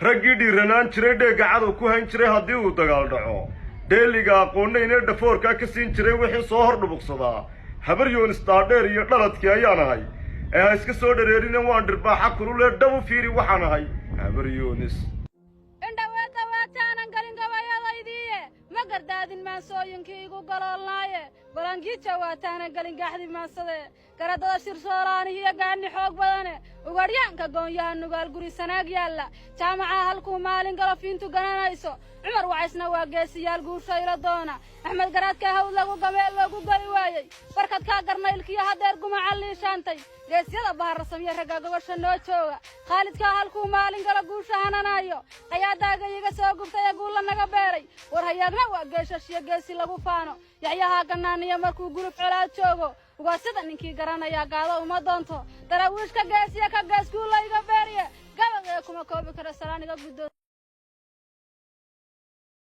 raggii dhiiranaan jiray dheega cadow ku hayn jiray haddii uu dagaal dhaco dheeliga aqoonna inay dhafoorkaa ka siin jiray wixii soo hor dhubuqsadaa habar yoonis dhaadheer iyo dhaladkii ayaan ahay ee ha iska soo dhareerina waan dhirbaaxa kulule dhabu fiiri waxaan ahay habar yoonis indhaweetawataanan galin gabayadaydiiye ma gardaadin maansooyinkii igu galoolnaaye balangiija waataanan galin gaxdi maansade garadada shirsoolaanihiyo gaadni xoog badane ugadhyaanka goonyaha nugaal guri sanaag yaalla jaamaca halkuu maalin galo fiintu gananayso cumar wacaysna waa geesiyaal guushayla doona axmed garaadka hawd lagu gameel loogu geli waayey barkadkaa garnaylkiyo haddeer gumaca liishaantay geesyada baharrasamyo ragga gogosha noo jooga khaalidkaa halkuu maalin galo guusha hananayo qayaadaaga iga soo gubtay ee guulla naga beeray war hayaagna waa geeshashiyo geesi lagu faano yaxyahaa gannaaniyo markuu gulub colaad joogo waa sida ninkii garanayaa gaado uma doonto daraawiishka geesiya ka gees guulla iga beeriye gabagee kuma koobi karo salaaniga guddoon